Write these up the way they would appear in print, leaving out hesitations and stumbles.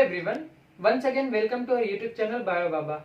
Everyone, once again welcome to our YouTube channel Bio Baba.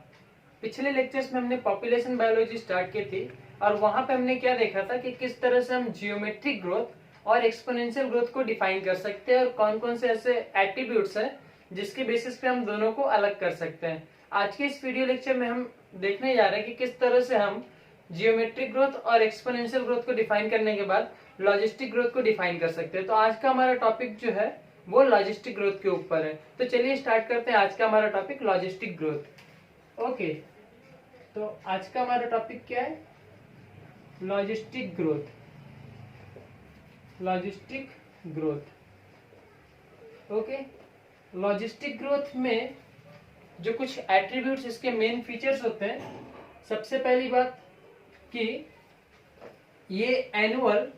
पिछले lectures में हमने population biology start की थी और वहां पे हमने क्या देखा था कि किस तरह से हम जियोमेट्रिक ग्रोथ और एक्सपोनेंशियल ग्रोथ को डिफाइन कर सकते हैं और कौन कौन से ऐसे एट्रीब्यूट्स हैं जिसके बेसिस पे हम दोनों को अलग कर सकते हैं। आज के इस वीडियो लेक्चर में हम देखने जा रहे हैं कि किस तरह से हम जियोमेट्रिक ग्रोथ और एक्सपोनेंशियल ग्रोथ को डिफाइन करने के बाद लॉजिस्टिक ग्रोथ को डिफाइन कर सकते हैं। तो आज का हमारा टॉपिक जो है वो लॉजिस्टिक ग्रोथ के ऊपर है। तो चलिए स्टार्ट करते हैं। आज का हमारा टॉपिक लॉजिस्टिक ग्रोथ। ओके, तो आज का हमारा टॉपिक क्या है? Logistic growth. Logistic growth. Okay, logistic growth में जो कुछ एट्रीब्यूट्स, इसके मेन फीचर्स होते हैं। सबसे पहली बात कि ये एनुअल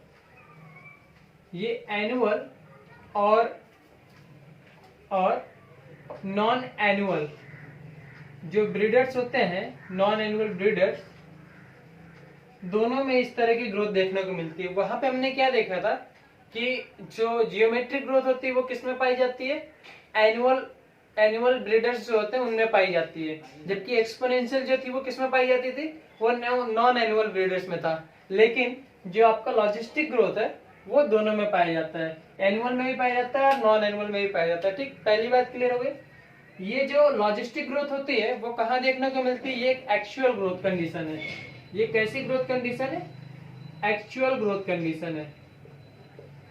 और नॉन एनुअल जो ब्रीडर्स होते हैं, नॉन एनुअल ब्रीडर्स, दोनों में इस तरह की ग्रोथ देखने को मिलती है। वहां पे हमने क्या देखा था कि जो जियोमेट्रिक ग्रोथ होती है वो किस में पाई जाती है? एनुअल ब्रीडर्स जो होते हैं उनमें पाई जाती है, जबकि एक्सपोनेंशियल जो थी वो किस में पाई जाती थी? वो नॉन एनुअल ब्रीडर्स में था। लेकिन जो आपका लॉजिस्टिक ग्रोथ है वो दोनों में पाया जाता है, एनुअल में भी पाया जाता है और नॉन एनुअल में भी पाया जाता है। ठीक, पहली बात क्लियर हो गई। ये जो लॉजिस्टिक ग्रोथ होती है वो कहाँ देखने को मिलती है? ये एक एक्चुअल ग्रोथ कंडीशन है। ये कैसी ग्रोथ कंडीशन है? एक्चुअल ग्रोथ कंडीशन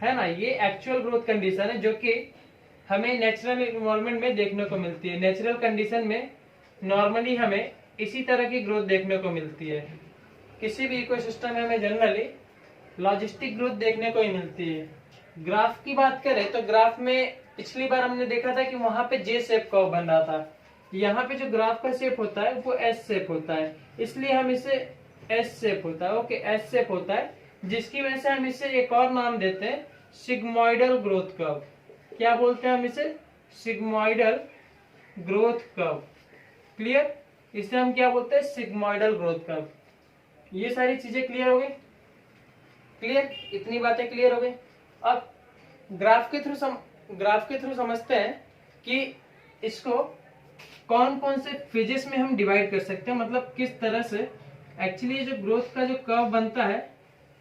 है ना। ये एक्चुअल ग्रोथ कंडीशन है जो कि हमें नेचुरल एनवायरनमेंट में देखने को मिलती है। नेचुरल कंडीशन में नॉर्मली हमें इसी तरह की ग्रोथ देखने को मिलती है। किसी भी इकोसिस्टम में हमें जनरली लॉजिस्टिक ग्रोथ देखने को ही मिलती है। ग्राफ की बात करें तो ग्राफ में पिछली बार हमने देखा था कि वहां पे जे शेप कर्व बन रहा था। यहाँ पे जो ग्राफ का शेप होता है वो एस शेप होता है, इसलिए हम इसे एस शेप होता है। ओके, एस शेप होता है, जिसकी वजह से हम इसे एक और नाम देते हैं, सिग्मोइडल ग्रोथ कर्व। क्या बोलते हैं हम इसे? Sigmoidal growth curve. क्लियर? इसे हम क्या बोलते हैं? Sigmoidal growth curve. ये सारी चीजें क्लियर हो गई? क्लियर? इतनी बातें क्लियर हो गई। अब ग्राफ के थ्रू समझते हैं कि इसको कौन कौन से फेजेस में हम डिवाइड कर सकते हैं, मतलब किस तरह से एक्चुअली जो ग्रोथ का जो कर्व बनता है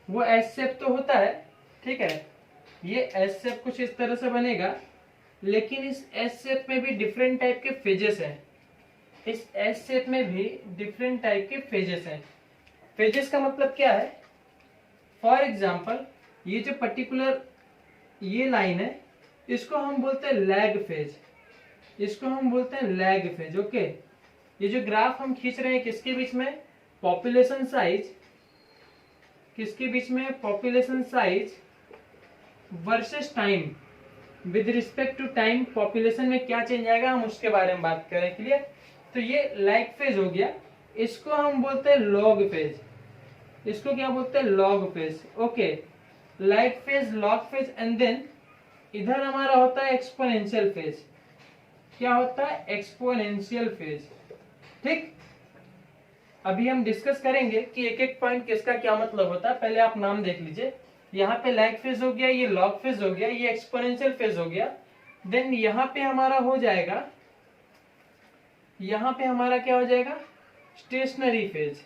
वो एस शेप तो होता है। ठीक है, ये एस शेप कुछ इस तरह से बनेगा, लेकिन इस एस शेप में भी डिफरेंट टाइप के फेजेस हैं। इस एस शेप में भी डिफरेंट टाइप के फेजेस हैं। फेजेस का मतलब क्या है? फॉर एग्जाम्पल, ये जो पर्टिकुलर ये लाइन है इसको हम बोलते हैं लैग फेज। इसको हम बोलते हैं लैग फेज। ओके, ये जो ग्राफ हम खींच रहे हैं किसके बीच में? Population size. किसके बीच में? Population size versus time. With respect to time population में क्या चेंज आएगा हम उसके बारे में बात करें। क्लियर? तो ये लैग फेज हो गया, इसको हम बोलते हैं लॉग फेज। इसको क्या बोलते हैं? Log phase. Okay, lag phase, log phase, and then इधर हमारा होता है एक्सपोनेंशियल फेज। क्या होता है? Exponential phase. ठीक, अभी हम डिस्कस करेंगे कि एक एक पॉइंट किसका क्या मतलब होता है। पहले आप नाम देख लीजिए। यहाँ पे लैग फेज हो गया, ये लॉग फेज हो गया, ये एक्सपोनेंशियल फेज हो गया। देन यहाँ पे हमारा हो जाएगा, यहाँ पे हमारा क्या हो जाएगा? Stationary phase.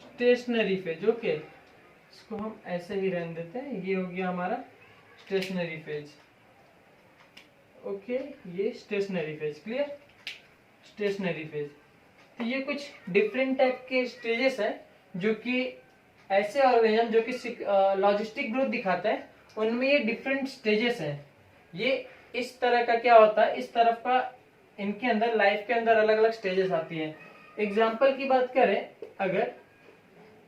Stationary phase. Okay, इसको हम ऐसे ही रहने देते हैं। ये हो गया हमारा स्टेशनरी फेज। ओके, ये stationary phase. Clear? Stationary phase. तो ये कुछ डिफरेंट टाइप के स्टेजेस हैं जो कि ऐसे ऑर्गेनिज्म जो कि लॉजिस्टिक ग्रोथ दिखाते हैं उनमें ये डिफरेंट स्टेजेस हैं। ये इस तरह का क्या होता है, इस तरफ का इनके अंदर लाइफ के अंदर अलग अलग स्टेजेस आती हैं। एग्जाम्पल की बात करें अगर,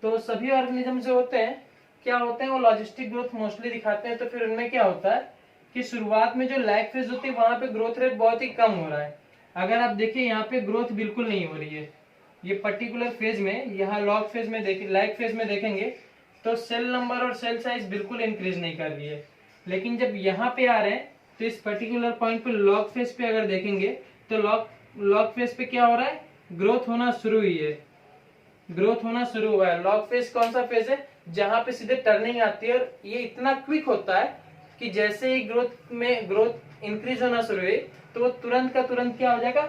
तो सभी ऑर्गेनिज्म जो होते हैं क्या होते हैं? वो लॉजिस्टिक ग्रोथ मोस्टली दिखाते हैं। तो फिर उनमें क्या होता है कि शुरुआत में जो लैग फेज होती है वहां पे ग्रोथ रेट बहुत ही कम हो रहा है। अगर आप देखिए यहाँ पे ग्रोथ बिल्कुल नहीं हो रही है। ये पर्टिकुलर फेज में, यहाँ लॉग फेज में देखें, लैग फेज में देखेंगे तो सेल नंबर और सेल साइज बिल्कुल इंक्रीज नहीं कर रही है। लेकिन जब यहाँ पे आ रहे हैं तो इस पर्टिकुलर पॉइंट पे लॉग फेज पे अगर देखेंगे तो लॉग फेज पे क्या हो रहा है? ग्रोथ होना शुरू हुई है। ग्रोथ होना शुरू हुआ है। लॉग फेज कौन सा फेज है? जहां पे सीधे टर्निंग आती है और ये इतना क्विक होता है कि जैसे ही ग्रोथ इंक्रीज होना शुरू हुई तो वो तुरंत का तुरंत क्या हो जाएगा,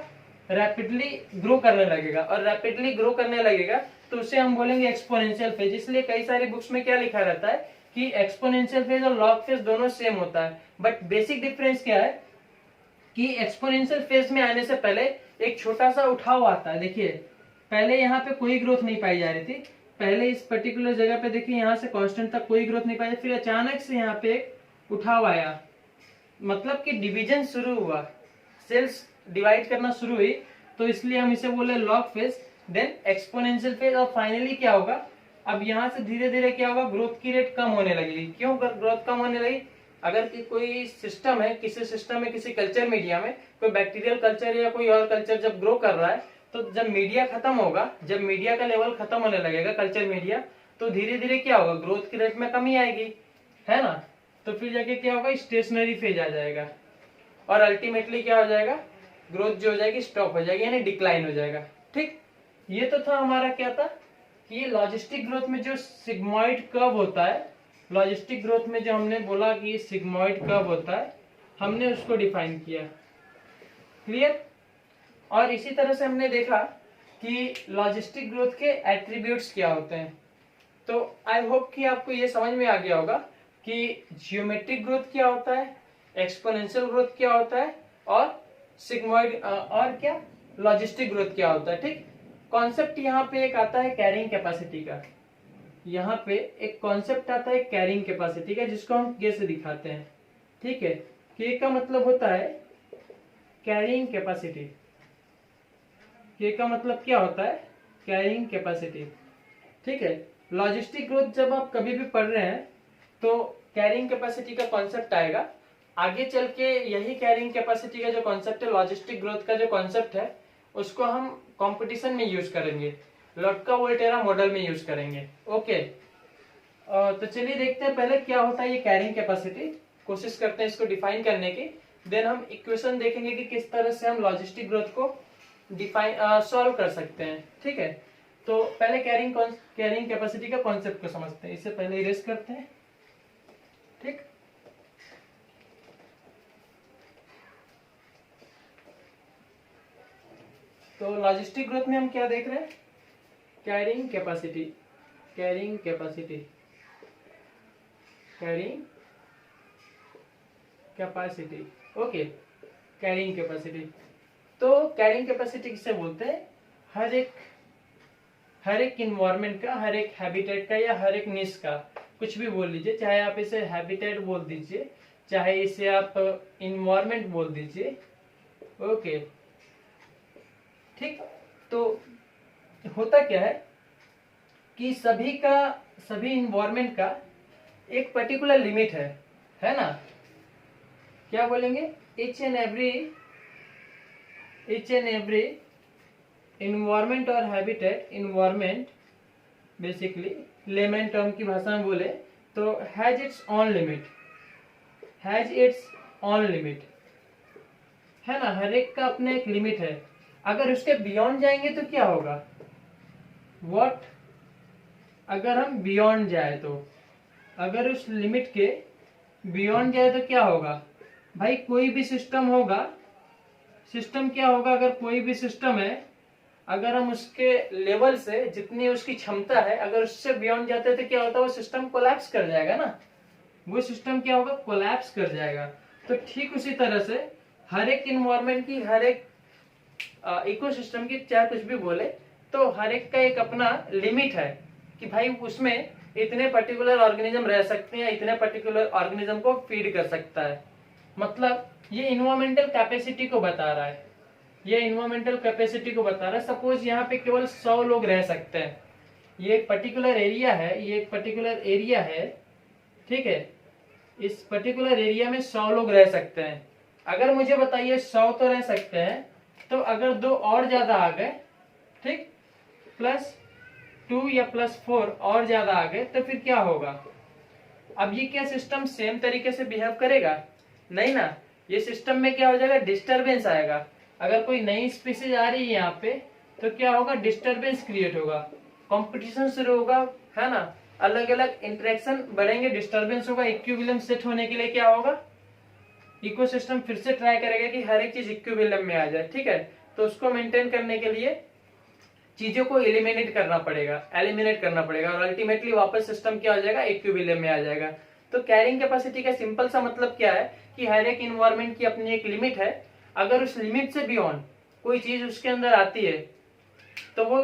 रैपिडली ग्रो करने लगेगा, और रैपिडली ग्रो करने लगेगा तो उसे हम बोलेंगे एक्सपोनेंशियल फेज। इसलिए कई सारी बुक्स में क्या लिखा रहता है कि एक्सपोनेंशियल फेज और लॉग फेज दोनों सेम होता है, बट बेसिक डिफरेंस क्या है कि एक्सपोनेंशियल फेज में आने से पहले एक छोटा सा उठाव आता है। देखिए पहले यहाँ पे कोई ग्रोथ नहीं पाई जा रही थी, पहले इस पर्टिकुलर जगह पे देखिए यहाँ से कांस्टेंट तक कोई ग्रोथ नहीं पाई, फिर अचानक से यहाँ पे एक उठाव आया, मतलब कि डिवीजन शुरू हुआ, सेल्स डिवाइड करना शुरू हुई, तो इसलिए हम इसे बोले log phase, then exponential phase, और फाइनली क्या होगा, अब यहाँ से धीरे धीरे क्या होगा, ग्रोथ की रेट कम होने लगेगी। क्यों ग्रोथ कम होने लगी, अगर कोई सिस्टम है, किसी सिस्टम में, किसी कल्चर मीडिया में कोई बैक्टीरियल कल्चर या कोई और कल्चर जब ग्रो कर रहा है, तो जब मीडिया खत्म होगा, जब मीडिया का लेवल खत्म होने लगेगा कल्चर मीडिया, तो धीरे धीरे क्या होगा, ग्रोथ की रेट में कमी आएगी, है ना। तो फिर जाके क्या होगा, स्टेशनरी फेज आ जाएगा, और अल्टीमेटली क्या हो जाएगा, ग्रोथ जो हो जाएगी स्टॉप हो जाएगी, यानी डिक्लाइन हो जाएगा। ठीक, ये तो था हमारा क्या था कि ये लॉजिस्टिक ग्रोथ में जो सिग्मॉइड कर्व होता है, लॉजिस्टिक ग्रोथ में जो हमने बोला कि सिग्मॉइड कर्व होता है, हमने उसको डिफाइन किया। क्लियर। और इसी तरह से हमने देखा कि लॉजिस्टिक ग्रोथ के एट्रीब्यूट्स क्या होते हैं। तो आई होप कि आपको ये समझ में आ गया होगा कि जियोमेट्रिक ग्रोथ क्या होता है, एक्सपोनेंशियल ग्रोथ क्या होता है, और सिग्मॉइड और क्या लॉजिस्टिक ग्रोथ क्या होता है। ठीक, कॉन्सेप्ट यहाँ पे एक आता है कैरिंग कैपेसिटी का, यहाँ पे एक कॉन्सेप्ट आता है कैरिंग कैपेसिटी का, जिसको हम के से दिखाते हैं। ठीक है, के का मतलब होता है कैरिंग कैपेसिटी, के का मतलब क्या होता है, कैरिंग कैपेसिटी। ठीक है, लॉजिस्टिक ग्रोथ जब आप कभी भी पढ़ रहे हैं तो कैरिंग कैपेसिटी का कॉन्सेप्ट आएगा, आगे चल के यही कैरिंग कैपेसिटी का जो कॉन्सेप्ट है, लॉजिस्टिक ग्रोथ का जो कॉन्सेप्ट है, उसको हम कंपटीशन में यूज करेंगे, लोटका वोल्टेरा मॉडल में यूज करेंगे। ओके, तो चलिए देखते हैं पहले क्या होता है ये कैरिंग कैपेसिटी, कोशिश करते हैं इसको डिफाइन करने की, देन हम इक्वेशन देखेंगे कि किस तरह से हम लॉजिस्टिक ग्रोथ को डिफाइन सॉल्व कर सकते हैं। ठीक है, तो पहले कैरिंग कैपेसिटी का कॉन्सेप्ट को समझते हैं, इससे पहले इरेज करते हैं। ठीक, तो लॉजिस्टिक ग्रोथ में हम क्या देख रहे हैं, carrying capacity, carrying capacity, carrying capacity. Okay, carrying capacity, तो कैरिंग कैपेसिटी किसे बोलते हैं, हर एक इन्वायरमेंट का, हर एक हैबिटेट का, या हर एक निश का, कुछ भी बोल लीजिए, चाहे आप इसे हैबिटेट बोल दीजिए, चाहे इसे आप इन्वायरमेंट बोल दीजिए। ओके, ठीक, तो होता क्या है कि सभी इन्वायरमेंट का एक पर्टिकुलर लिमिट है ना, क्या बोलेंगे, each and every इन्वायरमेंट और habitat, environment basically lemon term की भाषा में बोले तो has its on limit, has its on limit, है ना, हर एक का अपना एक लिमिट है। अगर उसके बियॉन्ड जाएंगे तो क्या होगा, व्हाट, अगर हम बियॉन्ड जाए तो, अगर उस लिमिट के बियॉन्ड जाए तो क्या होगा भाई, कोई भी सिस्टम होगा, सिस्टम क्या होगा, अगर कोई भी सिस्टम है, अगर हम उसके लेवल से, जितनी उसकी क्षमता है, अगर उससे बियॉन्ड जाते हैं तो क्या होता है, वो सिस्टम कोलैप्स कर जाएगा ना, वो सिस्टम क्या होगा, कोलैप्स कर जाएगा। तो ठीक उसी तरह से हर एक इन्वायरमेंट की, हर एक इकोसिस्टम की, चाहे कुछ भी बोले, तो हर एक का एक अपना लिमिट है कि भाई उसमें इतने पर्टिकुलर ऑर्गेनिज्म रह सकते हैं, इतने पर्टिकुलर ऑर्गेनिज्म को फीड कर सकता है। मतलब ये इन्वायरमेंटल कैपेसिटी को बता रहा है, ये इन्वायरमेंटल कैपेसिटी को बता रहा है। सपोज यहाँ पे केवल 100 लोग रह सकते हैं, ये एक पर्टिकुलर एरिया है, ये एक पर्टिकुलर एरिया है, ठीक है, इस पर्टिकुलर एरिया में 100 लोग रह सकते हैं। अगर मुझे बताइए 100 तो रह सकते हैं, तो अगर 2 और ज्यादा आ गए, ठीक, +2 या +4 और ज्यादा आ गए, तो फिर क्या होगा, अब ये क्या सिस्टम सेम तरीके से बिहेव करेगा, नहीं ना, ये सिस्टम में क्या हो जाएगा, डिस्टरबेंस आएगा। अगर कोई नई स्पीसीज आ रही है यहाँ पे तो क्या होगा, डिस्टरबेंस क्रिएट होगा, कंपटीशन शुरू होगा, है ना, अलग अलग इंटरेक्शन बढ़ेंगे, डिस्टरबेंस होगा, इक्विलिब्रियम सेट होने के लिए क्या होगा, इकोसिस्टम फिर से ट्राई करेगा कि हर एक चीज इक्विलिब्रियम में आ जाए, ठीक है। तो उसको मेंटेन करने के लिए चीजों को एलिमिनेट करना पड़ेगा और अल्टीमेटली वापस सिस्टम क्या हो जाएगा, इक्विलिब्रियम में आ जाएगा। तो कैरिंग कैपेसिटी का सिंपल सा मतलब क्या है कि हर एक इन्वायरमेंट की अपनी एक लिमिट है, अगर उस लिमिट से बियॉन्ड कोई चीज उसके अंदर आती है तो वो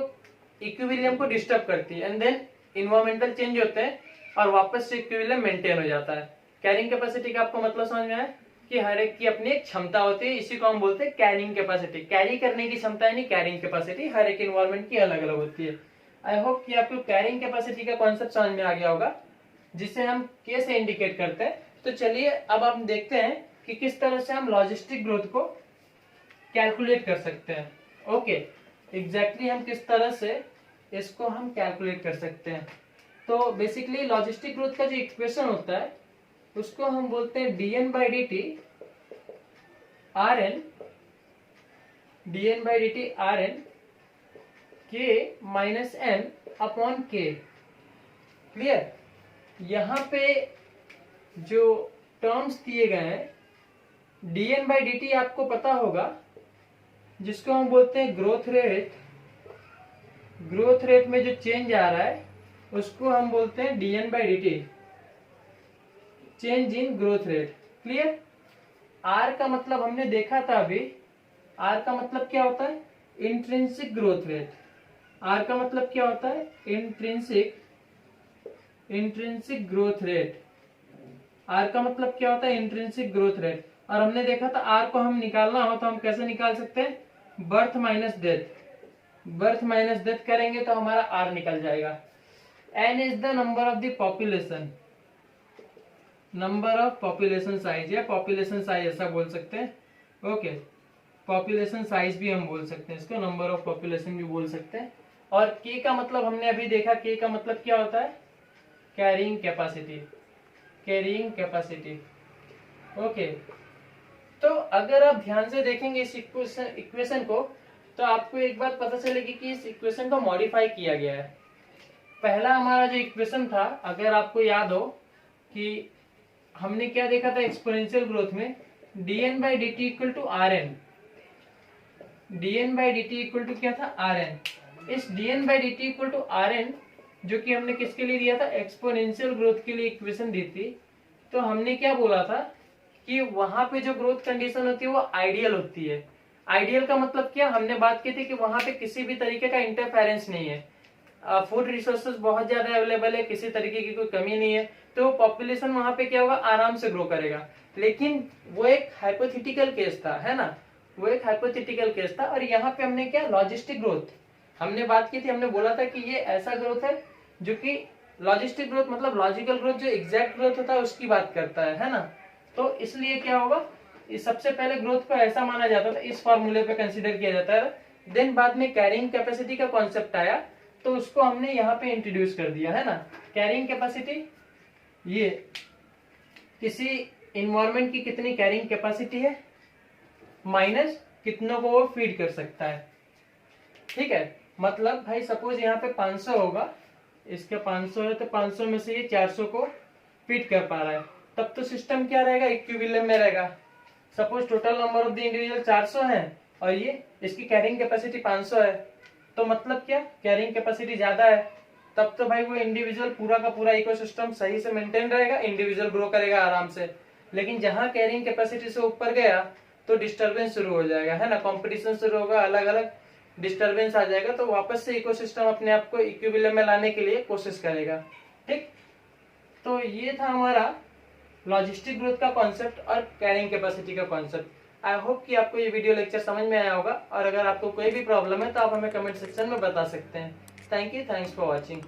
इक्विलिब्रियम को डिस्टर्ब करती है, एंड देन इन्वायरमेंटल चेंज होते हैं और वापस से इक्विलिब्रियम मेंटेन हो जाता है। कैरिंग कैपेसिटी का आपको मतलब समझ में आया कि हर एक की अपनी एक क्षमता होती है, इसी को हम बोलते हैं कैरिंग कैपेसिटी। कैरी करने की क्षमता यानी कैरिंग कैपेसिटी हर एक इन्वायरमेंट की अलग अलग होती है। आई होप कि आपको कैरिंग कैपेसिटी का कॉन्सेप्ट समझ में आ गया होगा, जिसे हम के से इंडिकेट करते हैं। तो चलिए अब हम देखते हैं कि किस तरह से हम लॉजिस्टिक ग्रोथ को कैलकुलेट कर सकते हैं। ओके, एग्जैक्टली हम किस तरह से इसको हम कैलकुलेट कर सकते हैं। तो बेसिकली लॉजिस्टिक ग्रोथ का जो इक्वेशन होता है उसको हम बोलते हैं dn by dt Rn k minus n upon k। Clear? यहां पे जो टर्म्स दिए गए हैं dn by dt आपको पता होगा, जिसको हम बोलते हैं ग्रोथ रेट। ग्रोथ रेट में जो चेंज आ रहा है उसको हम बोलते हैं dn by dt, change in growth rate. Clear? R का मतलब हमने देखा था अभी, आर का मतलब क्या होता है, इंट्रिंसिक ग्रोथ रेट। आर का मतलब क्या होता है, इंट्रिंसिक ग्रोथ रेट। आर का मतलब क्या होता है, इंट्रिंसिक ग्रोथ रेट। और हमने देखा था आर को हम निकालना हो तो हम कैसे निकाल सकते हैं, बर्थ माइनस डेथ करेंगे तो हमारा आर निकल जाएगा। N is the number of the population, number of population size या पॉपुलेशन साइज ऐसा बोल सकते हैं। ओके, पॉपुलेशन साइज भी हम बोल सकते हैं इसको, नंबर ऑफ पॉपुलेशन भी बोल सकते हैं। और के का मतलब हमने अभी देखा, के का मतलब क्या होता है, कैरिंग कैपेसिटी। ओके, तो अगर आप ध्यान से देखेंगे इस इक्वेशन को तो आपको एक बात पता चलेगी कि इस इक्वेशन को मॉडिफाई किया गया है। पहला हमारा जो इक्वेशन था, अगर आपको याद हो कि हमने क्या देखा था एक्सपोनेंशियल ग्रोथ में, dn by dt equal to Rn। dn by dt equal to क्या था, Rn। इस dn by dt equal to Rn जो कि हमने किसके लिए दिया था, एक्सपोनेंशियल ग्रोथ के लिए इक्वेशन दी थी। तो हमने क्या बोला था कि वहां पे जो ग्रोथ कंडीशन होती है वो आइडियल होती है। आइडियल का मतलब क्या, हमने बात की थी कि वहां पे किसी भी तरीके का इंटरफेरेंस नहीं है, फूड रिसोर्सेज बहुत ज्यादा अवेलेबल है, किसी तरीके की कोई कमी नहीं है, तो पॉपुलेशन वहां पे क्या होगा, आराम से ग्रो करेगा। लेकिन वो एक हाइपोथेटिकल केस था, है ना, वो एक हाइपोथेटिकल केस था। और यहाँ पे हमने क्या, लॉजिस्टिक ग्रोथ हमने बात की थी, हमने बोला था कि ये ऐसा ग्रोथ है जो कि लॉजिस्टिक ग्रोथ मतलब लॉजिकल ग्रोथ, जो एग्जैक्ट ग्रोथ होता है उसकी बात करता है ना। तो इसलिए क्या होगा, इस सबसे पहले ग्रोथ को ऐसा माना जाता था, इस फॉर्मूले पे कंसीडर किया जाता है। देन बाद में कैरिंग कैपेसिटी का कॉन्सेप्ट आया तो उसको हमने यहाँ पे इंट्रोड्यूस कर दिया, है ना। कैरिंग कैपेसिटी ये किसी इन्वायरमेंट की कितनी कैरिंग कैपेसिटी है माइनस कितनों को वो फीड कर सकता है। ठीक है, मतलब भाई सपोज यहाँ पे 500 होगा, इसके 500 है तो 500 में से ये 400 को फीड कर पा रहा है, तब तो सिस्टम क्या रहेगा, इक्विलिब्रियम में रहेगा। Suppose total number of the individual 400 है और ये इसकी कैरिंग कैपेसिटी 500 है, तो मतलब क्या, कैरिंग कैपेसिटी ज्यादा है, तब तो भाई वो इंडिविजुअल पूरा का पूरा इकोसिस्टम सही से मेंटेन रहेगा, इंडिविजुअल ग्रो करेगा आराम से। लेकिन जहां कैरिंग कैपेसिटी से ऊपर गया तो डिस्टर्बेंस शुरू हो जाएगा, है ना, कंपटीशन शुरू होगा, अलग अलग डिस्टर्बेंस आ जाएगा, तो वापस से इकोसिस्टम अपने आप को इक्विलिब्रियम में लाने के लिए कोशिश करेगा। ठीक, तो ये था हमारा लॉजिस्टिक ग्रोथ का कॉन्सेप्ट और कैरिंग कैपेसिटी का कॉन्सेप्ट। आई होप कि आपको ये वीडियो लेक्चर समझ में आया होगा, और अगर आपको कोई भी प्रॉब्लम है तो आप हमें कमेंट सेक्शन में बता सकते हैं। Thank you, thanks for watching.